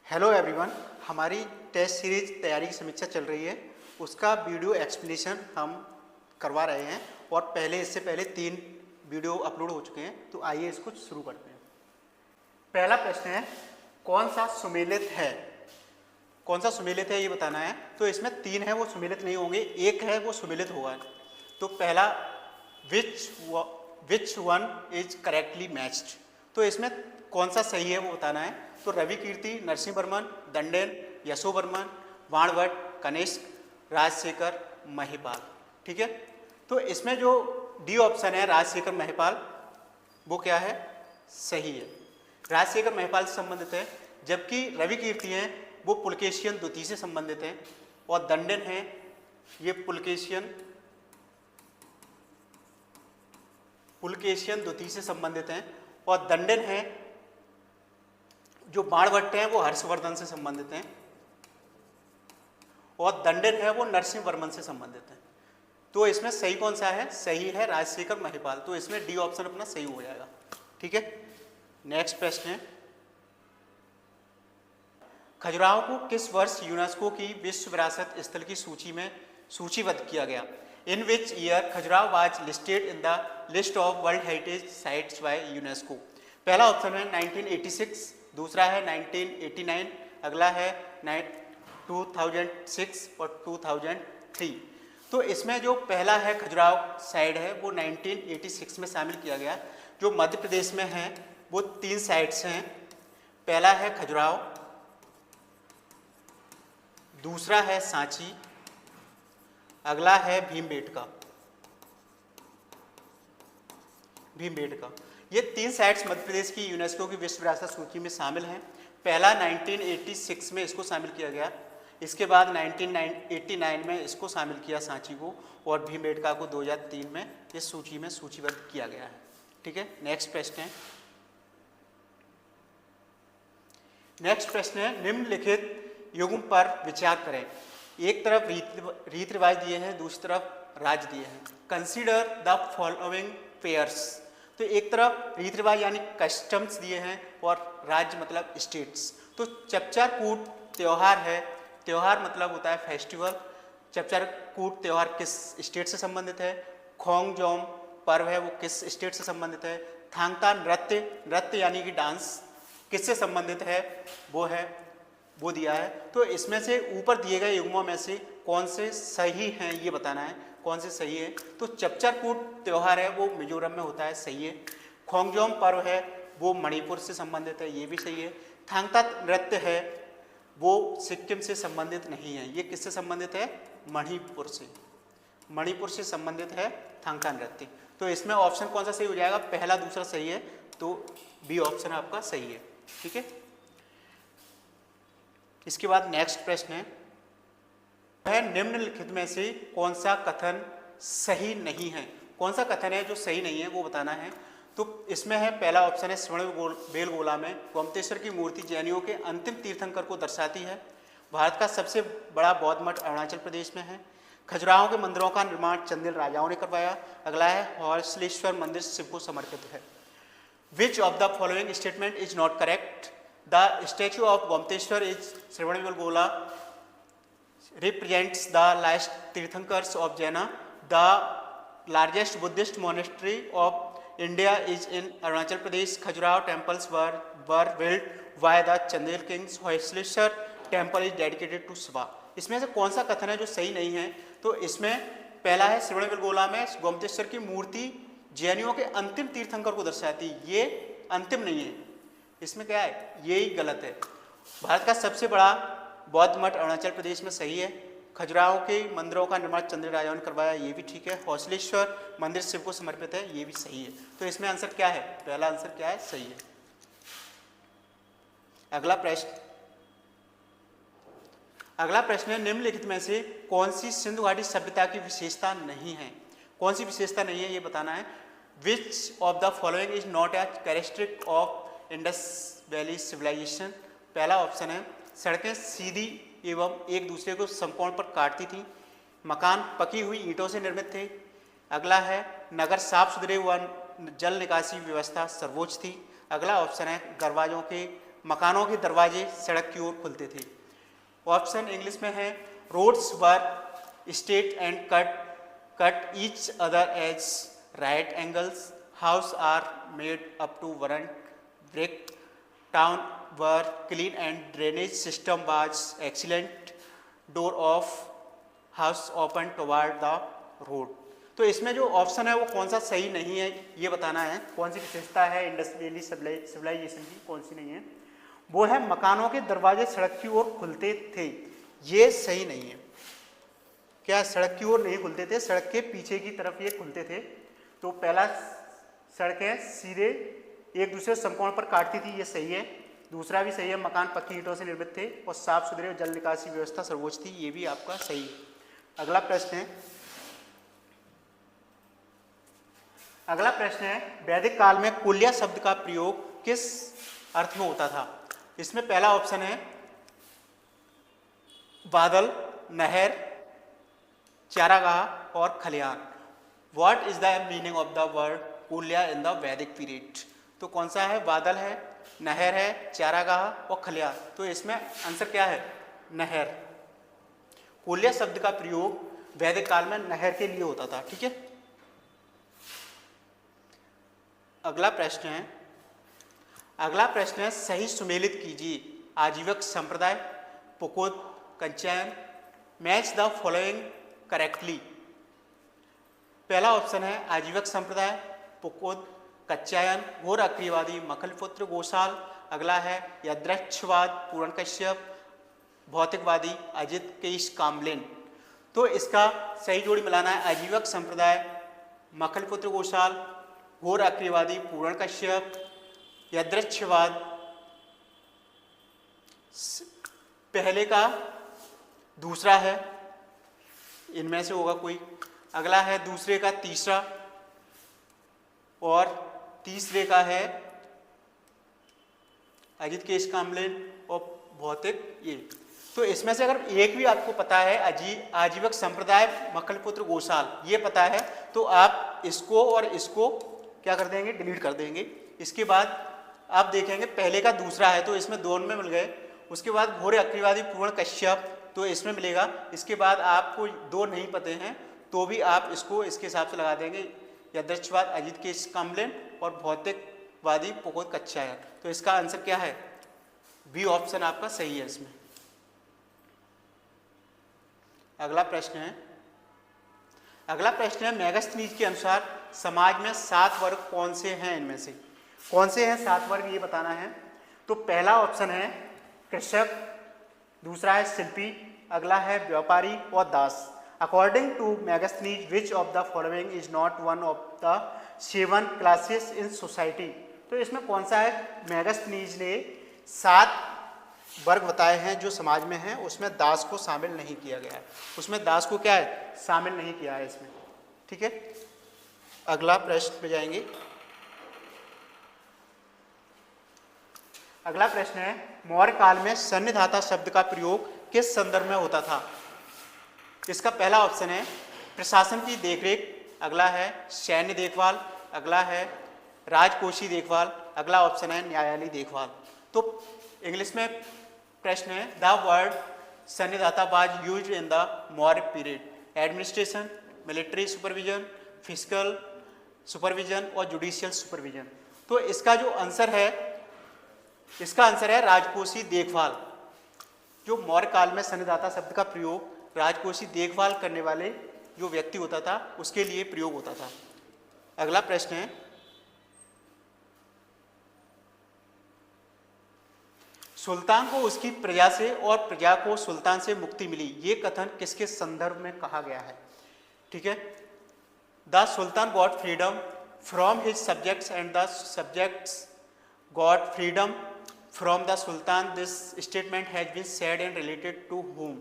Hello everyone, हमारी test series तैयारी की समीक्षा चल रही है। उसका वीडियो एक्सप्लेनेशन हम करवा रहे हैं और इससे पहले 3 वीडियो अपलोड हो चुके हैं। तो आइए इसको शुरू करते हैं। पहला प्रश्न है, कौन सा सुमेलित है? कौन सा सुमेलित है ये बताना है। तो इसमें 3 है वो सुमेलित नहीं होंगे, एक है वो सुमेलित होगा। तो पहला which one is correctly matched, तो इसमें कौन सा सही है वो बताना है। तो रवि कीर्ति, नरसिंह वर्मन, दंडेन, यशो वर्मन, वाणवट, कनिष्क, राजशेखर, महिपाल। ठीक है, तो इसमें जो डी ऑप्शन है राजशेखर महिपाल, वो क्या है? सही है, राजशेखर महिपाल से संबंधित है। जबकि रवि कीर्ति हैं वो पुलकेशियन द्वितीय से संबंधित हैं और दंडेन है ये पुलकेशियन द्वितीय से संबंधित हैं और दंडेन है जो बाणभट्ट हैं वो हर्षवर्धन से संबंधित हैं और दंडेन है वो नरसिंह वर्मन से संबंधित हैं। तो इसमें सही कौन सा है? सही है राजशेखर महिपाल। तो इसमें डी ऑप्शन अपना सही हो जाएगा। ठीक है, नेक्स्ट प्रश्न है, खजुराहो को किस वर्ष यूनेस्को की विश्व विरासत स्थल की सूची में सूचीबद्ध किया गया? In which year Khajuraho was listed in the list of world heritage sites by UNESCO? पहला ऑप्शन है 1986, दूसरा है 1989, अगला है 2006 और 2003। तो इसमें जो पहला है खजुराहो साइट है वो 1986 में शामिल किया गया। जो मध्य प्रदेश में है वो 3 साइट्स हैं। पहला है खजुराहो, दूसरा है सांची, अगला है भीमबेटका। ये 3 साइट्स मध्य प्रदेश की यूनेस्को की विश्व विरासत सूची में शामिल हैं। पहला 1986 में इसको शामिल किया गया, इसके बाद 1989 में इसको शामिल किया सांची को, और भीमबेटका को 2003 में इस सूची में सूचीबद्ध किया गया है। ठीक है, नेक्स्ट प्रश्न है, निम्नलिखित युग्म पर विचार करें। एक तरफ रीति रिवाज दिए हैं, दूसरी तरफ राज्य दिए हैं। Consider the following pairs. तो एक तरफ रीति रिवाज यानी कस्टम्स दिए हैं और राज्य मतलब स्टेट्स। तो चपचार कूट त्यौहार है, त्यौहार मतलब होता है फेस्टिवल। चपचार कूट त्यौहार किस स्टेट से संबंधित है? खोंगजोम पर्व है वो किस स्टेट से संबंधित है? थांगता नृत्य यानी कि डांस किससे संबंधित है? वो दिया है। तो इसमें से ऊपर दिए गए युग्मों में से कौन से सही हैं ये बताना है, कौन से सही है। तो चपचार कूट त्यौहार है वो मिजोरम में होता है, सही है। खोंगजोम पर्व है वो मणिपुर से संबंधित है, ये भी सही है। थांगता नृत्य है वो सिक्किम से संबंधित नहीं है, ये किससे संबंधित है? मणिपुर से संबंधित है थांगता नृत्य। तो इसमें ऑप्शन कौन सा सही हो जाएगा? पहला दूसरा सही है, तो बी ऑप्शन आपका सही है। ठीक है, इसके बाद नेक्स्ट प्रश्न है, निम्नलिखित में से कौन सा कथन सही नहीं है? कौन सा कथन है जो सही नहीं है वो बताना है। तो इसमें है पहला ऑप्शन है, श्रवणबेलगोला में गोमतेश्वर की मूर्ति जैनियों के अंतिम तीर्थंकर को दर्शाती है। भारत का सबसे बड़ा बौद्ध मठ अरुणाचल प्रदेश में है। खजुराहो के मंदिरों का निर्माण चंदेल राजाओं ने करवाया। अगला है हौसलेश्वर मंदिर शिव को समर्पित है। Which of the following statement is not correct? The statue of Gomateshwar is Shravanabelagola represents the last Tirthankars of Jaina. The largest Buddhist monastery of India is in Arunachal Pradesh. Khajuraho temples were built by the Chandel kings. Hoysleswar temple is dedicated to Shiva. इसमें से कौन सा कथन है जो सही नहीं है? तो इसमें पहला है श्रवणबेलगोला में गोमतेश्वर की मूर्ति जैनियों के अंतिम तीर्थंकर को दर्शाती, ये अंतिम नहीं है, इसमें क्या है? ये ही गलत है। भारत का सबसे बड़ा बौद्ध मठ अरुणाचल प्रदेश में सही है। खजुराहो के मंदिरों का निर्माण चंदेल राजाओं ने करवाया, ये भी ठीक है। हौसलेश्वर मंदिर शिव को समर्पित है, ये भी सही है। तो इसमें आंसर क्या है? पहला आंसर क्या है? सही है। अगला प्रश्न है, निम्नलिखित में से कौन सी सिंधु घाटी सभ्यता की विशेषता नहीं है? कौन सी विशेषता नहीं है ये बताना है। Which of the following is not a characteristic of Indus valley civilization? पहला ऑप्शन है, सड़कें सीधी एवं एक दूसरे को समकोण पर काटती थी। मकान पकी हुई ईंटों से निर्मित थे। अगला है, नगर साफ सुथरे व जल निकासी व्यवस्था सर्वोच्च थी। अगला ऑप्शन है, दरवाजों के मकानों के दरवाजे सड़क की ओर खुलते थे। ऑप्शन इंग्लिश में है roads were straight and cut each other at right angles, houses are made up to burnt brick, town were clean and drainage system was excellent, door of house open toward the road. तो इसमें जो option है वो कौन सा सही नहीं है ये बताना है, कौन सी विशेषता है इंडस्ट्रियली सिविलाइजेशन की, कौन सी नहीं है। वो है मकानों के दरवाजे सड़क की ओर खुलते थे, ये सही नहीं है। क्या सड़क की ओर नहीं खुलते थे, सड़क के पीछे की तरफ ये खुलते थे। तो पहला सड़कें सीधे एक दूसरे समकोण पर काटती थी, ये सही है। दूसरा भी सही है, मकान पक्की ईंटों से निर्मित थे और साफ सुथरे जल निकासी व्यवस्था सर्वोच्च थी, ये भी आपका सही है। अगला प्रश्न है वैदिक काल में कुल्या शब्द का प्रयोग किस अर्थ में होता था। इसमें पहला ऑप्शन है बादल, नहर, चारागाह और खलिहान। What is the meaning of the word kulya in the Vedic period. तो कौन सा है, बादल है, नहर है, चारागाह और खलिहान। तो इसमें आंसर क्या है, नहर। कुल्या शब्द का प्रयोग वैदिक काल में नहर के लिए होता था। ठीक है, अगला प्रश्न है सही सुमेलित कीजिए। आजीवक संप्रदाय, पुकोद, कंचायन, मैच द फॉलोइंग करेक्टली। पहला ऑप्शन है आजीवक संप्रदाय, पुकोद, कच्चायन, घोर अक्रियवादी, मखलपुत्र, गोशाल। अगला है यदृच्छवाद, पूर्ण कश्यप, भौतिकवादी, अजित केश कामलेन। तो इसका सही जोड़ी मिलाना है आजीवक संप्रदाय, मखलपुत्र गोशाल, घोर अक्रियवादी, पूर्ण कश्यप, यदृच्छवाद। पहले का दूसरा है, इनमें से होगा कोई। अगला है दूसरे का तीसरा और तीसरे का है अजित केश कामलेन और भौतिक ये। तो इसमें से अगर एक भी आपको पता है आजीवक संप्रदाय, मखलपुत्र, गोशाल, ये पता है तो आप इसको और इसको क्या कर देंगे, डिलीट कर देंगे। इसके बाद आप देखेंगे पहले का दूसरा है तो इसमें दोनों में मिल गए। उसके बाद घोर अक्रियवादी, पूर्ण कश्यप, तो इसमें मिलेगा। इसके बाद आपको दो नहीं पते हैं तो भी आप इसको इसके हिसाब से लगा देंगे, यदृच्छवाद, अजित केश कामलेन और भौतिकवादी, पुकोद, कच्चायन। तो इसका आंसर क्या है, बी ऑप्शन आपका सही है इसमें। अगला प्रश्न है मेगास्थनीज के अनुसार समाज में 7 वर्ग कौन से हैं, इनमें से कौन से हैं 7 वर्ग, ये बताना है। तो पहला ऑप्शन है कृषक, दूसरा है शिल्पी, अगला है व्यापारी और दास। According to Megasthenes which of the following is not one of the 7 classes in society. तो इसमें कौन सा है, मेगास्थनीज ने 7 वर्ग बताए हैं जो समाज में हैं, उसमें दास को शामिल नहीं किया गया है। उसमें दास को क्या है, शामिल नहीं किया है इसमें। ठीक है, अगला प्रश्न पे जाएंगे। अगला प्रश्न है मौर्य काल में सन्निधाता शब्द का प्रयोग किस संदर्भ में होता था। इसका पहला ऑप्शन है प्रशासन की देखरेख, अगला है सैन्य देखभाल, अगला है राजकोषीय देखभाल, अगला ऑप्शन है न्यायालयी देखभाल। तो इंग्लिश में प्रश्न है the word sannidhata was used in the Maurya period, administration, military supervision, physical supervision और जुडिशियल सुपरविजन। तो इसका जो आंसर है, इसका आंसर है राजकोषीय देखभाल। जो मौर्य काल में सन्निधाता शब्द का प्रयोग राजकोषीय देखभाल करने वाले जो व्यक्ति होता था उसके लिए प्रयोग होता था। अगला प्रश्न है सुल्तान को उसकी प्रजा से और प्रजा को सुल्तान से मुक्ति मिली, ये कथन किसके संदर्भ में कहा गया है। ठीक है, the sultan got freedom from his subjects and the subjects got freedom from the sultan, this statement has been said and related to whom।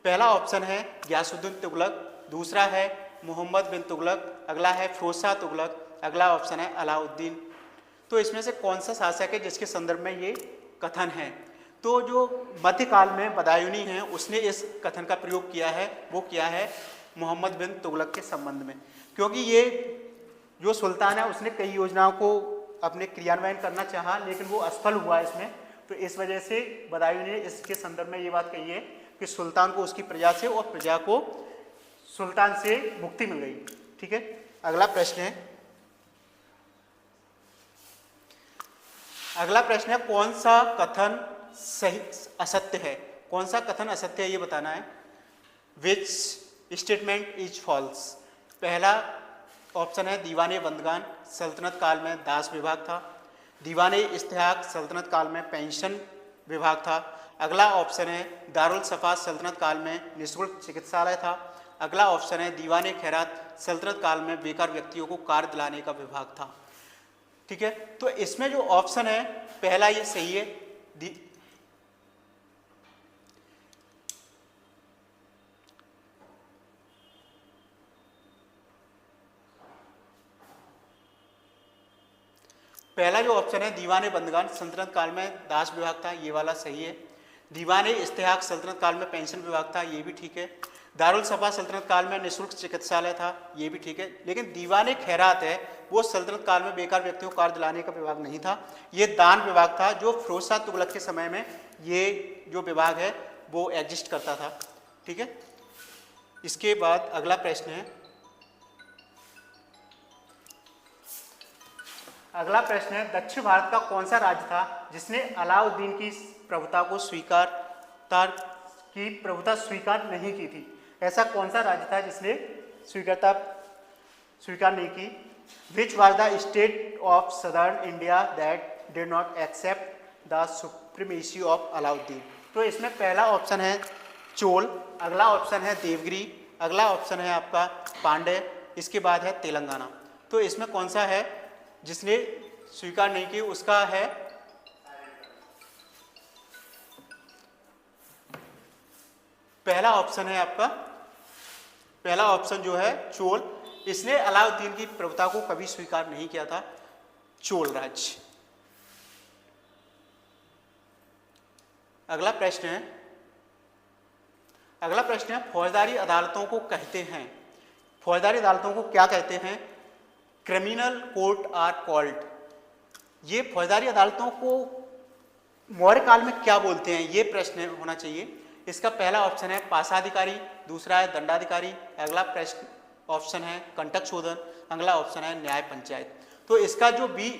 पहला ऑप्शन है गियासुद्दीन तुगलक, दूसरा है मोहम्मद बिन तुगलक, अगला है फिरोज शाह तुगलक, अगला ऑप्शन है अलाउद्दीन। तो इसमें से कौन सा शासक है जिसके संदर्भ में ये कथन है। तो जो मध्यकाल में बदायूनी हैं उसने इस कथन का प्रयोग किया है, वो किया है मोहम्मद बिन तुगलक के संबंध में, क्योंकि ये जो सुल्तान है उसने कई योजनाओं को अपने क्रियान्वयन करना चाहा लेकिन वो असफल हुआ इसमें। तो इस वजह से बदायूं ने इसके संदर्भ में ये बात कही है कि सुल्तान को उसकी प्रजा से और प्रजा को सुल्तान से मुक्ति मिल गई। ठीक है, अगला प्रश्न है, अगला प्रश्न है कौन सा कथन सही असत्य है, कौन सा कथन असत्य है ये बताना है। Which statement is false. पहला ऑप्शन है दीवाने बंदगान सल्तनत काल में दास विभाग था। दीवाने इस्तेहाक सल्तनत काल में पेंशन विभाग था। अगला ऑप्शन है दारुल सफा सल्तनत काल में निःशुल्क चिकित्सालय था। अगला ऑप्शन है दीवाने खैरात सल्तनत काल में बेकार व्यक्तियों को कार्य दिलाने का विभाग था। ठीक है, तो इसमें जो ऑप्शन है पहला ये सही है। पहला जो ऑप्शन है दीवाने बंदगान सल्तनत काल में दास विभाग था, ये वाला सही है। दीवाने इस्तेहाक सल्तनत काल में पेंशन विभाग था, ये भी ठीक है। दारुल सफा सल्तनत काल में निःशुल्क चिकित्सालय था, ये भी ठीक है। लेकिन दीवाने खैरात है वो सल्तनत काल में बेकार व्यक्तियों को कार्य दिलाने का विभाग नहीं था, ये दान विभाग था जो फिरोज शाह तुगलक के समय में ये जो विभाग है वो एग्जिस्ट करता था। ठीक है, इसके बाद अगला प्रश्न है, अगला प्रश्न है दक्षिण भारत का कौन सा राज्य था जिसने अलाउद्दीन की प्रभुता को प्रभुता स्वीकार नहीं की थी। ऐसा कौन सा राज्य था जिसने स्वीकार नहीं की। Which was the state of southern India that did not accept the supremacy of Alauddin. तो इसमें पहला ऑप्शन है चोल, अगला ऑप्शन है देवगिरी, अगला ऑप्शन है आपका पांडे, इसके बाद है तेलंगाना। तो इसमें कौन सा है जिसने स्वीकार नहीं की, उसका है पहला ऑप्शन है आपका, पहला ऑप्शन जो है चोल, इसने अलाउद्दीन की प्रभुता को कभी स्वीकार नहीं किया था, चोल राज्य। अगला प्रश्न है, अगला प्रश्न है फौजदारी अदालतों को कहते हैं, फौजदारी अदालतों को क्या कहते हैं। Criminal court are called. ये फौजदारी अदालतों को मौर्य काल में क्या बोलते हैं, ये प्रश्न होना चाहिए। इसका पहला ऑप्शन है पाशाधिकारी, दूसरा है दंडाधिकारी, अगला प्रश्न ऑप्शन है कंटक शोधन, अगला ऑप्शन है न्याय पंचायत। तो इसका जो बी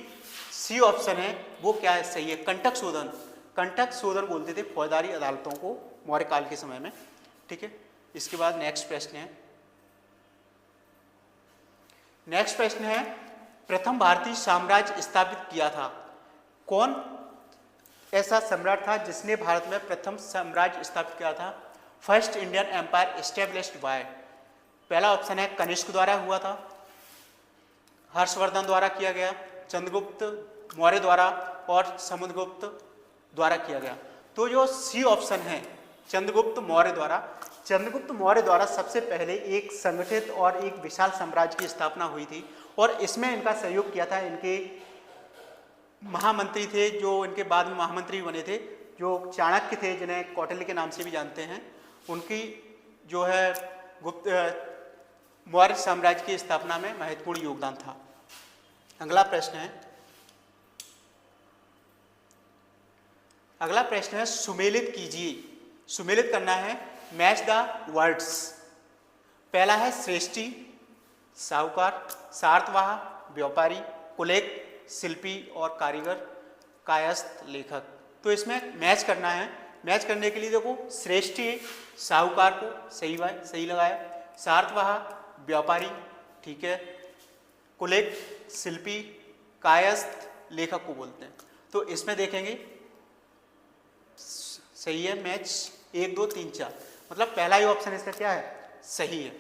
सी ऑप्शन है वो क्या है, सही है, कंटक शोधन। कंटक शोधन बोलते थे फौजदारी अदालतों को मौर्य काल के समय में। ठीक है, इसके बाद नेक्स्ट प्रश्न है, नेक्स्ट प्रश्न है प्रथम भारतीय साम्राज्य स्थापित किया था। कौन ऐसा सम्राट था जिसने भारत में प्रथम साम्राज्य स्थापित किया था। First Indian empire established by. पहला ऑप्शन है कनिष्क द्वारा हुआ था, हर्षवर्धन द्वारा किया गया, चंद्रगुप्त मौर्य द्वारा और समुद्रगुप्त द्वारा किया गया। तो जो सी ऑप्शन है चंद्रगुप्त मौर्य द्वारा, चंद्रगुप्त मौर्य द्वारा सबसे पहले एक संगठित और एक विशाल साम्राज्य की स्थापना हुई थी और इसमें इनका सहयोग किया था इनके महामंत्री थे, जो इनके बाद में महामंत्री बने थे, जो चाणक्य थे जिन्हें कौटिल्य के नाम से भी जानते हैं, उनकी जो है गुप्त मौर्य साम्राज्य की स्थापना में महत्वपूर्ण योगदान था। अगला प्रश्न है, अगला प्रश्न है सुमेलित कीजिए, सुमेलित करना है, मैच द वर्ड्स। पहला है श्रेष्ठी, साहूकार, सार्थवाह, व्यापारी, कुलेक, शिल्पी और कारीगर, कायस्थ, लेखक। तो इसमें मैच करना है। मैच करने के लिए देखो श्रेष्ठी साहूकार को सही लगाया, सार्थवाह व्यापारी, ठीक है, कुलेक शिल्पी, कायस्थ लेखक को बोलते हैं। तो इसमें देखेंगे सही है मैच 1 2 3 4, मतलब पहला ही ऑप्शन इसका क्या है, सही है।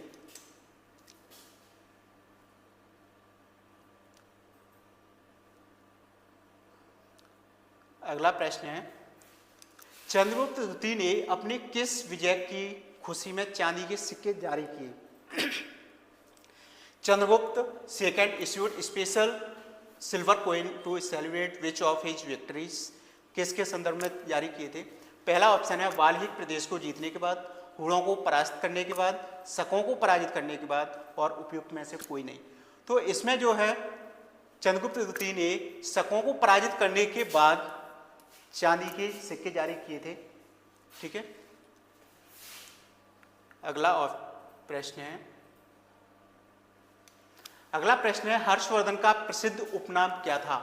अगला प्रश्न है चंद्रगुप्त द्वितीय ने अपने किस विजय की खुशी में चांदी के सिक्के जारी किए। Chandragupta second issued special silver coin to celebrate which of his victories. किसके संदर्भ में जारी किए थे। पहला ऑप्शन है वाल्मीकि प्रदेश को जीतने के बाद, हुणों को परास्त करने के बाद, शकों को पराजित करने के बाद और उपयुक्त में से कोई नहीं। तो इसमें जो है चंद्रगुप्त द्वितीय ने शकों को पराजित करने के बाद चांदी के सिक्के जारी किए थे। ठीक है, अगला और प्रश्न है, अगला प्रश्न है हर्षवर्धन का प्रसिद्ध उपनाम क्या था?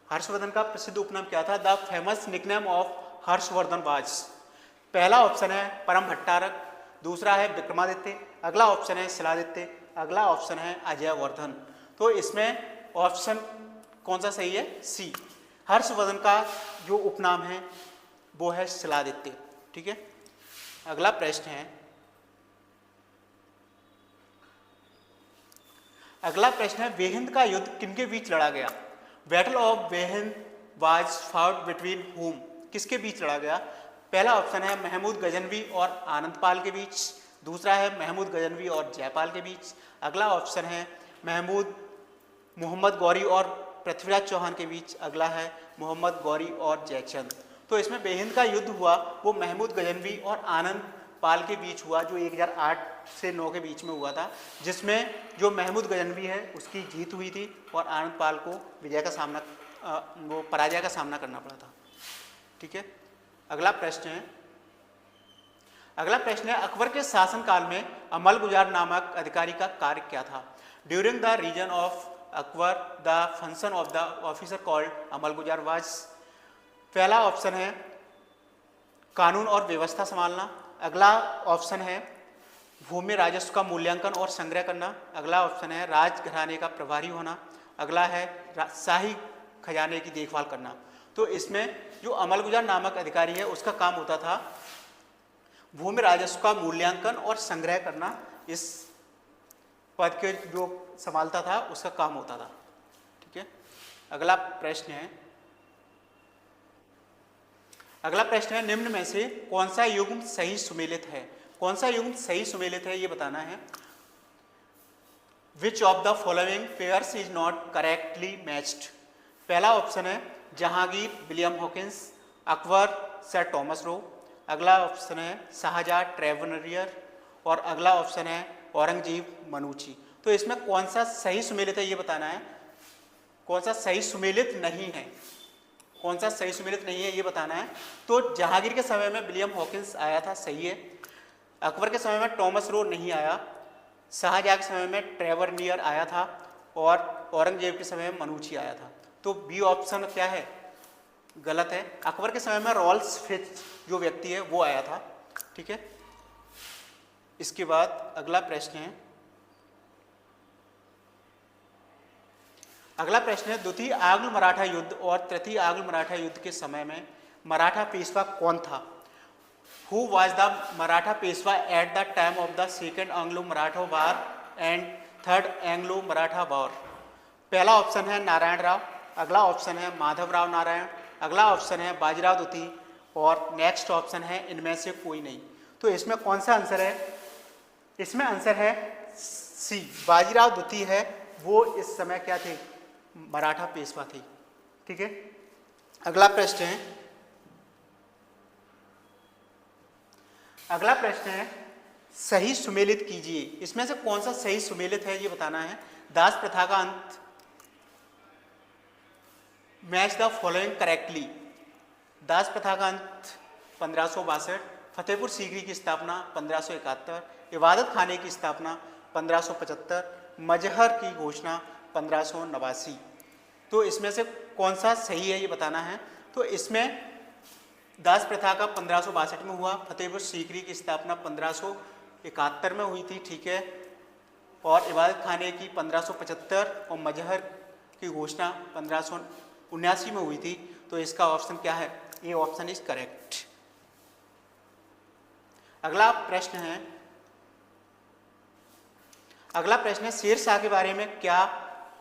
हर्षवर्धन का प्रसिद्ध उपनाम क्या था? The famous nickname of Harshvardhan was. पहला ऑप्शन है परम भट्टारक, दूसरा है विक्रमादित्य, अगला ऑप्शन है शिलादित्य, अगला ऑप्शन है अजयवर्धन। तो इसमें ऑप्शन कौन सा सही है? सी। हर्षवर्धन का जो उपनाम है वो है शिलादित्य। ठीक है, अगला प्रश्न है, अगला प्रश्न है वेहिंद का युद्ध किनके बीच लड़ा गया? Battle of Waihind was fought between whom, किसके बीच लड़ा गया? पहला ऑप्शन है महमूद गजनवी और आनंदपाल के बीच, दूसरा है महमूद गजनवी और जयपाल के बीच, अगला ऑप्शन है महमूद मोहम्मद गौरी और पृथ्वीराज चौहान के बीच, अगला है मोहम्मद गौरी और जयचंद। तो इसमें वेहिंद का युद्ध हुआ वो महमूद गजनवी और आनंद पाल के बीच हुआ, जो 1008 से 9 के बीच में हुआ था, जिसमें जो महमूद गजनवी है उसकी जीत हुई थी और आनंद पाल को विजय का सामना वो पराजय का सामना करना पड़ा था। ठीक है, अगला प्रश्न है, अगला प्रश्न है अकबर के शासनकाल में अमलगुजार नामक अधिकारी का कार्य क्या था? During the reign of Akbar the function of the officer called amalguzar was. पहला ऑप्शन है कानून और व्यवस्था संभालना, अगला ऑप्शन है भूमि राजस्व का मूल्यांकन और संग्रह करना, अगला ऑप्शन है राजघराने का प्रभारी होना, अगला है शाही खजाने की देखभाल करना। तो इसमें जो अमलगुजार नामक अधिकारी है उसका काम होता था भूमि राजस्व का मूल्यांकन और संग्रह करना, इस पद के जो संभालता था उसका काम होता था। ठीक है, अगला प्रश्न है, अगला प्रश्न है निम्न में से कौन सा युग्म सही सुमेलित है? कौन सा युग्म सही सुमेलित है ये बताना है। Which of the following pairs is not correctly matched? पहला ऑप्शन है Jahangir William Hawkins, Akbar sir Thomas Roe, अगला ऑप्शन है शाहजहां ट्रेवनरियर और अगला ऑप्शन है औरंगजेब मनूची। तो इसमें कौन सा सही सुमेलित है ये बताना है, कौन सा सही सुमेलित नहीं है, कौन सा सही सुमेलित नहीं है ये बताना है। तो जहांगीर के समय में विलियम हॉकिंस आया था, सही है। अकबर के समय में टॉमस रो नहीं आया, शाहजहां के समय में ट्रेवरनियर आया था और औरंगजेब के समय में मनूची आया था। तो बी ऑप्शन क्या है? गलत है। अकबर के समय में रॉल्स फिच जो व्यक्ति है वो आया था। ठीक है, इसके बाद अगला प्रश्न है, अगला प्रश्न है द्वितीय आंग्ल मराठा युद्ध और तृतीय आंग्ल मराठा युद्ध के समय में मराठा पेशवा कौन था? Who was the Maratha Peshwa at the time of the second Anglo Maratha war and third Anglo Maratha war? पहला ऑप्शन है नारायण राव, अगला ऑप्शन है माधवराव नारायण, अगला ऑप्शन है बाजीराव द्वितीय और नेक्स्ट ऑप्शन है इनमें से कोई नहीं। तो इसमें कौन सा आंसर है? इसमें आंसर है सी, बाजीराव द्वितीय है, वो इस समय क्या थे? मराठा पेशवा थे। ठीक है, अगला प्रश्न है, अगला प्रश्न है सही सुमेलित कीजिए। इसमें से कौन सा सही सुमेलित है ये बताना है। दास प्रथा का अंत, मैच द फॉलोइंग करेक्टली। दास प्रथा का अंत 1562, फतेहपुर सीकरी की स्थापना 1571, इबादत खाने की स्थापना 1575, मजहर की घोषणा 1589। तो इसमें से कौन सा सही है ये बताना है। तो इसमें दास प्रथा का 1562 में हुआ, फतेहपुर सीकरी की स्थापना 1571 में हुई थी। ठीक है, और इबादत खाने की 1575 और मजहर की घोषणा 1579 में हुई थी। तो इसका ऑप्शन क्या है? ये ऑप्शन इज करेक्ट। अगला प्रश्न है, अगला प्रश्न है शेरशाह के बारे में क्या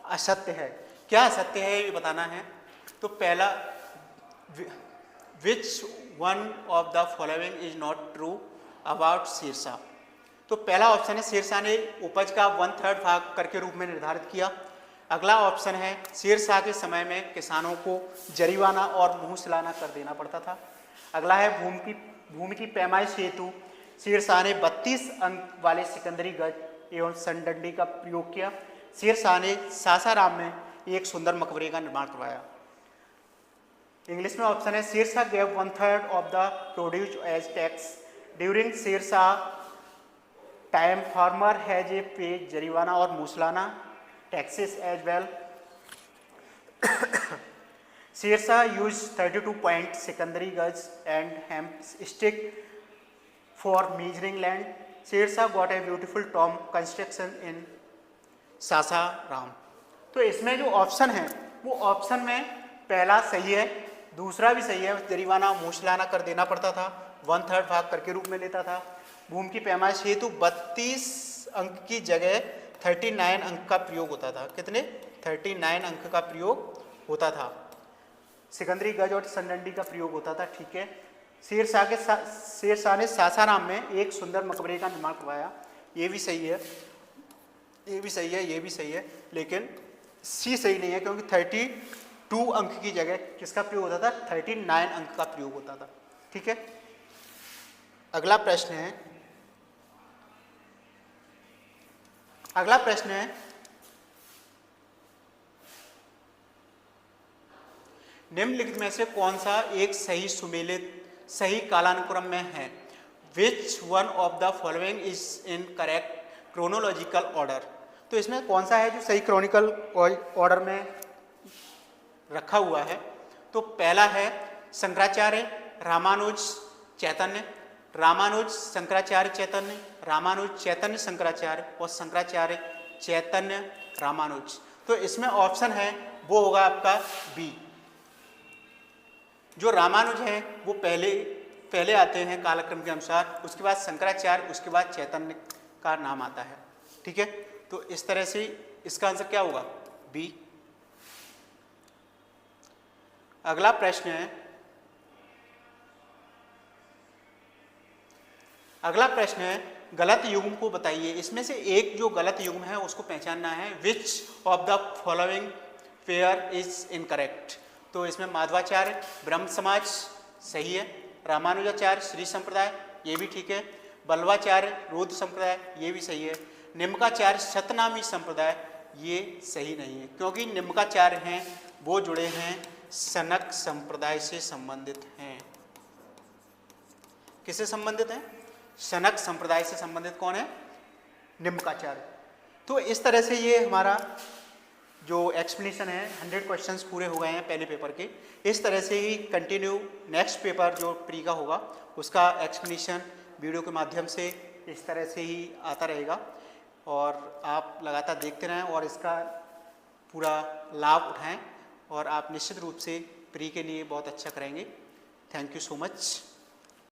असत्य है? क्या असत्य है ये बताना है। तो पहला, which one of the following is not true about Shershah? तो पहला ऑप्शन है शेरशाह ने उपज का 1/3 भाग कर के रूप में निर्धारित किया। अगला ऑप्शन है शेरशाह के समय में किसानों को जरिमाना और मुंह सिलाना कर देना पड़ता था। अगला है भूमि की पैमाइश हेतु शेरशाह ने 32 अंक वाले सिकंदरी गज एवं संडंडी का प्रयोग किया। शेरशाह ने सासाराम में एक सुंदर मकबरे का निर्माण करवाया। इंग्लिश में ऑप्शन है Shershah gave 1/3 of the produce as tax during Shershah time farmer has a pay जरीवाना और मूसलाना taxes as well. Shershah use 32 point Sikandari gaz and hemp stick for measuring land. Shershah got a beautiful tomb construction in Sasaram. तो इसमें जो option है वो option में पहला सही है, दूसरा भी सही है। जरीवाना मूसलाना कर देना पड़ता था, 1/3 भाग करके रूप में लेता था। भूमि की पैमाइश हेतु 32 अंक की जगह 39 अंक का प्रयोग होता था। कितने? 39 अंक का प्रयोग होता था। सिकंदरी गज और संडंडी का प्रयोग होता था। ठीक है। शेरशाह ने सासाराम में एक सुंदर मकबरे का निर्माण करवाया। ये भी सही है, ये भी सही है, ये भी सही है, लेकिन सी सही नहीं है क्योंकि 32 अंक की जगह किसका प्रयोग होता था? 39 अंक का प्रयोग होता था। ठीक है। अगला प्रश्न है, अगला प्रश्न है निम्नलिखित में से कौन सा एक सही सुमेलित सही कालानुक्रम में है? विच one of the following is in correct chronological order. तो इसमें कौन सा है जो सही क्रॉनिकल ऑर्डर में रखा हुआ है? तो पहला है शंकराचार्य, रामानुज, चैतन्य, रामानुज शंकराचार्य चैतन्य, रामानुज चैतन्य शंकराचार्य और शंकराचार्य चैतन्य रामानुज। तो इसमें ऑप्शन है वो होगा आपका बी। जो रामानुज है वो पहले आते हैं कालक्रम के अनुसार, उसके बाद शंकराचार्य, उसके बाद चैतन्य का नाम आता है। ठीक है। तो इस तरह से इसका आंसर क्या होगा? बी। अगला प्रश्न है, अगला प्रश्न है गलत युग्म को बताइए। इसमें से एक जो गलत युग्म है उसको पहचानना है। Which of the following pair is incorrect. तो इसमें माधवाचार्य ब्रह्म समाज सही है, रामानुजाचार्य श्री संप्रदाय ये भी ठीक है, बल्लवाचार्य रुद्र संप्रदाय ये भी सही है, निम्बकाचार्य शतनामी संप्रदाय ये सही नहीं है क्योंकि निम्बकाचार्य हैं वो जुड़े हैं सनक संप्रदाय से संबंधित हैं। किससे संबंधित हैं? सनक संप्रदाय से संबंधित कौन है? निम्बकाचार्य। तो इस तरह से ये हमारा जो एक्सप्लेनेशन है 100 क्वेश्चंस पूरे हो गए हैं पहले पेपर के। इस तरह से ही कंटिन्यू नेक्स्ट पेपर जो प्री का होगा उसका एक्सप्लेनेशन वीडियो के माध्यम से इस तरह से ही आता रहेगा और आप लगातार देखते रहें और इसका पूरा लाभ उठाएं और आप निश्चित रूप से प्री के लिए बहुत अच्छा करेंगे। Thank you so much.